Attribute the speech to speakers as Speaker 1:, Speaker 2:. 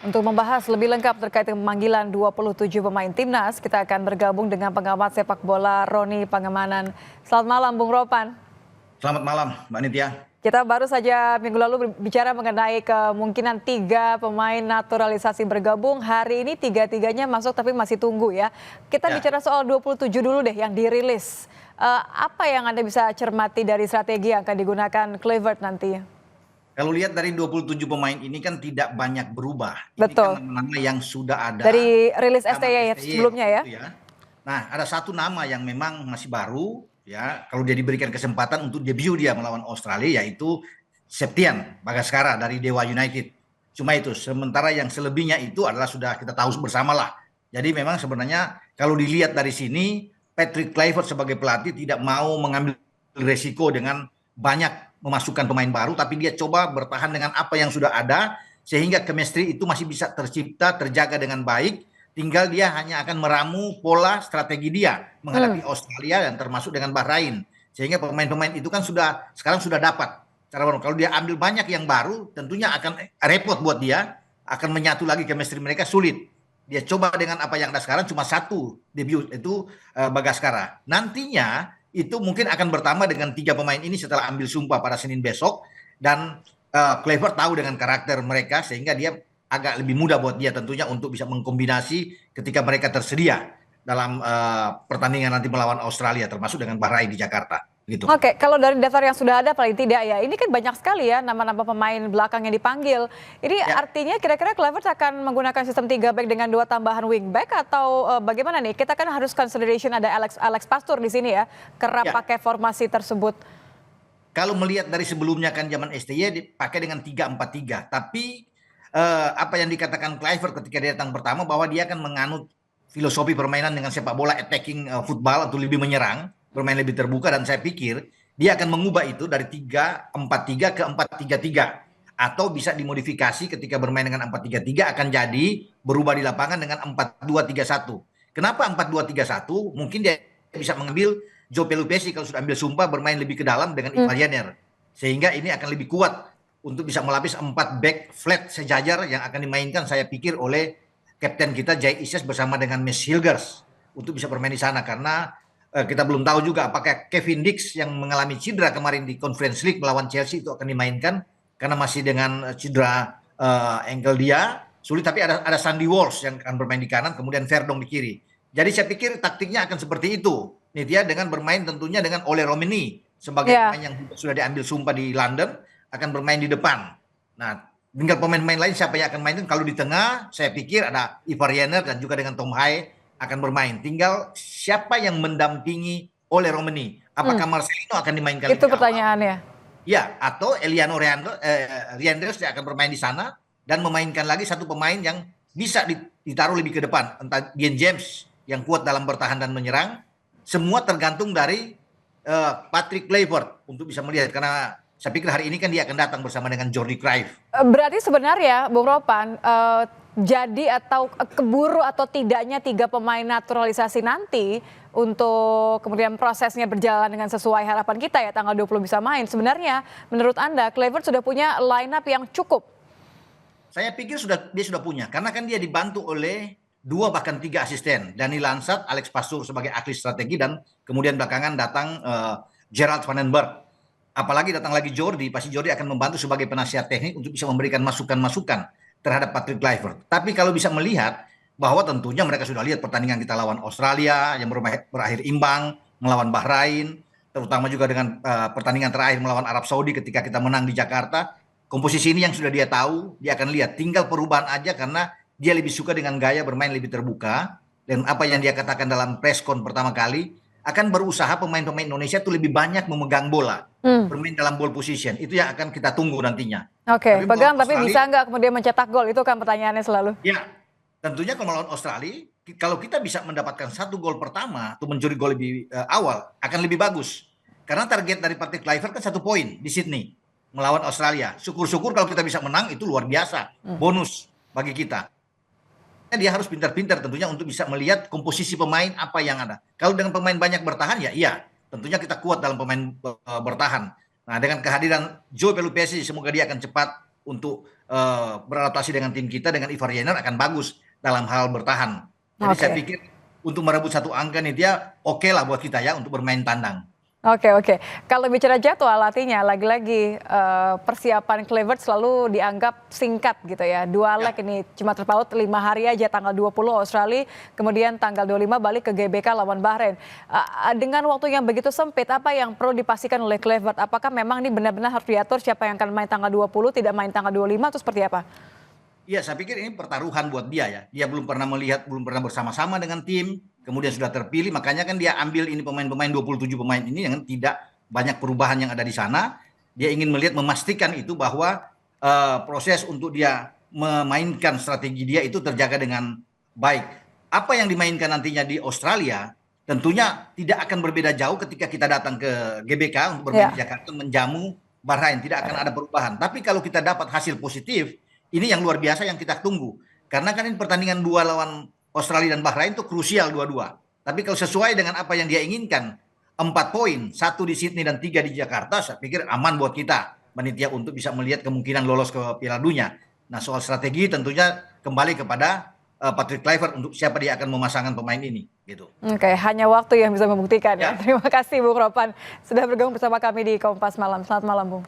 Speaker 1: Untuk membahas lebih lengkap terkait dengan pemanggilan 27 pemain timnas, kita akan bergabung dengan pengamat sepak bola Roni Pangemanan. Selamat malam, Bung Ropan.
Speaker 2: Selamat malam, Mbak Nitya.
Speaker 1: Kita baru saja minggu lalu bicara mengenai kemungkinan 3 pemain naturalisasi bergabung. Hari ini 3-3-nya masuk tapi masih tunggu ya. Kita bicara soal 27 dulu deh yang dirilis. Apa yang Anda bisa cermati dari strategi yang akan digunakan Kluivert nanti?
Speaker 2: Kalau lihat dari 27 pemain ini kan tidak banyak berubah.
Speaker 1: Betul.
Speaker 2: Ini kan nama-nama yang sudah ada.
Speaker 1: Dari rilis
Speaker 2: Nama
Speaker 1: STY sebelumnya ya.
Speaker 2: gitu ya. Nah, ada satu nama yang memang masih baru ya. Kalau dia diberikan kesempatan untuk debut dia melawan Australia, yaitu Septian Bagaskara dari Dewa United. Cuma itu. Sementara yang selebihnya itu adalah sudah kita tahu bersama lah. Jadi memang sebenarnya kalau dilihat dari sini, Patrick Kluivert sebagai pelatih tidak mau mengambil resiko dengan banyak memasukkan pemain baru, tapi dia coba bertahan dengan apa yang sudah ada sehingga chemistry itu masih bisa tercipta, terjaga dengan baik. Tinggal dia hanya akan meramu pola strategi dia menghadapi Australia dan termasuk dengan Bahrain. Sehingga pemain-pemain itu kan sekarang sudah dapat cara baru. Kalau dia ambil banyak yang baru, tentunya akan repot buat dia, akan menyatu lagi chemistry mereka sulit. Dia coba dengan apa yang ada sekarang cuma satu debut itu Bagaskara. Nantinya itu mungkin akan bertambah dengan 3 pemain ini setelah ambil sumpah pada Senin besok, dan Kluivert tahu dengan karakter mereka sehingga dia agak lebih mudah buat dia tentunya untuk bisa mengkombinasi ketika mereka tersedia dalam pertandingan nanti melawan Australia termasuk dengan Bahrain di Jakarta gitu.
Speaker 1: Oke, kalau dari daftar yang sudah ada paling tidak ya, ini kan banyak sekali ya nama-nama pemain belakang yang dipanggil. Ini artinya kira-kira Kluivert akan menggunakan sistem 3 back dengan 2 tambahan wing back atau bagaimana nih? Kita kan harus consideration ada Alex Pastur di sini ya, kerap pakai formasi tersebut.
Speaker 2: Kalau melihat dari sebelumnya kan zaman STY dipakai dengan 3-4-3, tapi apa yang dikatakan Kluivert ketika dia datang pertama bahwa dia akan menganut filosofi permainan dengan sepak bola attacking football atau lebih menyerang, bermain lebih terbuka, dan saya pikir dia akan mengubah itu dari 3-4-3 ke 4-3-3 atau bisa dimodifikasi ketika bermain dengan 4-3-3 akan jadi berubah di lapangan dengan 4-2-3-1. Kenapa 4-2-3-1? Mungkin dia bisa mengambil Joe Pelupessy kalau sudah ambil sumpah bermain lebih ke dalam dengan Ivar Jenner. Sehingga ini akan lebih kuat untuk bisa melapis 4 back flat sejajar yang akan dimainkan saya pikir oleh kapten kita Jay Ises bersama dengan Mes Hilgers untuk bisa bermain di sana, karena kita belum tahu juga apakah Kevin Dix yang mengalami cedera kemarin di Conference League melawan Chelsea itu akan dimainkan karena masih dengan cedera ankle dia sulit, tapi ada Sandy Walsh yang akan bermain di kanan, kemudian Verdong di kiri. Jadi saya pikir taktiknya akan seperti itu. Nih dia dengan bermain tentunya dengan Ole Romeni sebagai pemain yang sudah diambil sumpah di London akan bermain di depan. Nah, tinggal pemain-pemain lain siapa yang akan main. Kalau di tengah saya pikir ada Ivar Jenner dan juga dengan Tom Haye akan bermain. Tinggal siapa yang mendampingi Ole Romeni. Apakah Marcelino akan dimainkan?
Speaker 1: Itu pertanyaannya.
Speaker 2: Ya, atau Eliano Reanders yang akan bermain di sana dan memainkan lagi satu pemain yang bisa ditaruh lebih ke depan, entah Dean James yang kuat dalam bertahan dan menyerang. Semua tergantung dari Patrick Kluivert untuk bisa melihat, karena saya pikir hari ini kan dia akan datang bersama dengan Jordi Cruyff.
Speaker 1: Berarti sebenarnya Bung Ropan, jadi atau keburu atau tidaknya 3 pemain naturalisasi nanti untuk kemudian prosesnya berjalan dengan sesuai harapan kita ya tanggal 20 bisa main. Sebenarnya menurut Anda Kluivert sudah punya line up yang cukup?
Speaker 2: Saya pikir dia sudah punya, karena kan dia dibantu oleh 2 bahkan 3 asisten. Dani Lansat, Alex Pastur sebagai ahli strategi, dan kemudian belakangan datang Gerald van den Berg. Apalagi datang lagi Jordi, pasti Jordi akan membantu sebagai penasihat teknik untuk bisa memberikan masukan-masukan terhadap Patrick Kluivert. Tapi kalau bisa melihat bahwa tentunya mereka sudah lihat pertandingan kita lawan Australia yang berakhir imbang, melawan Bahrain, terutama juga dengan pertandingan terakhir melawan Arab Saudi ketika kita menang di Jakarta. Komposisi ini yang sudah dia tahu, dia akan lihat. Tinggal perubahan aja karena dia lebih suka dengan gaya bermain lebih terbuka. Dan apa yang dia katakan dalam press-con pertama kali, akan berusaha pemain-pemain Indonesia itu lebih banyak memegang bola, bermain dalam ball position. Itu yang akan kita tunggu nantinya.
Speaker 1: Oke, pegang tapi bisa nggak kemudian mencetak gol? Itu kan pertanyaannya selalu.
Speaker 2: Ya, tentunya kalau melawan Australia, kalau kita bisa mendapatkan 1 gol pertama atau mencuri gol lebih awal, akan lebih bagus. Karena target dari Patrick Kluivert kan 1 poin di Sydney melawan Australia. Syukur-syukur kalau kita bisa menang, itu luar biasa, bonus bagi kita. Dia harus pintar-pintar tentunya untuk bisa melihat komposisi pemain apa yang ada. Kalau dengan pemain banyak bertahan, ya iya, tentunya kita kuat dalam pemain bertahan. Nah, dengan kehadiran Joe Pelupessy, semoga dia akan cepat untuk beradaptasi dengan tim kita dengan Ivar Jenner akan bagus dalam hal bertahan. Jadi saya
Speaker 1: Oke.
Speaker 2: pikir untuk merebut satu angka nih dia oke lah buat kita ya untuk bermain tandang.
Speaker 1: Oke, oke. Kalau bicara jadwal latihnya, lagi-lagi persiapan Kluivert selalu dianggap singkat gitu ya. Dua leg
Speaker 2: Ya.
Speaker 1: ini cuma terpaut 5 hari aja, tanggal 20 Australia, kemudian tanggal 25 balik ke GBK lawan Bahrain. Dengan waktu yang begitu sempit, apa yang perlu dipastikan oleh Kluivert? Apakah memang ini benar-benar harus diatur siapa yang akan main tanggal 20, tidak main tanggal 25, atau seperti apa?
Speaker 2: Iya, saya pikir ini pertaruhan buat dia ya. Dia belum pernah melihat, belum pernah bersama-sama dengan tim, kemudian sudah terpilih, makanya kan dia ambil ini pemain-pemain 27 pemain ini yang tidak banyak perubahan yang ada di sana. Dia ingin melihat, memastikan itu bahwa proses untuk dia memainkan strategi dia itu terjaga dengan baik. Apa yang dimainkan nantinya di Australia tentunya tidak akan berbeda jauh ketika kita datang ke GBK untuk bermain di
Speaker 1: Ya.
Speaker 2: Jakarta menjamu Bahrain, tidak akan ada perubahan. Tapi kalau kita dapat hasil positif, ini yang luar biasa yang kita tunggu. Karena kan ini pertandingan dua lawan Australia dan Bahrain itu krusial dua-dua. Tapi kalau sesuai dengan apa yang dia inginkan, 4 poin, 1 di Sydney dan 3 di Jakarta, saya pikir aman buat kita, Panitia, untuk bisa melihat kemungkinan lolos ke Piala Dunia. Nah, soal strategi tentunya kembali kepada Patrick Kluivert untuk siapa dia akan memasangkan pemain ini, gitu.
Speaker 1: Oke, hanya waktu yang bisa membuktikan ya.
Speaker 2: Ya.
Speaker 1: Terima kasih Bung Ropan sudah bergabung bersama kami di Kompas Malam. Selamat malam, Bung.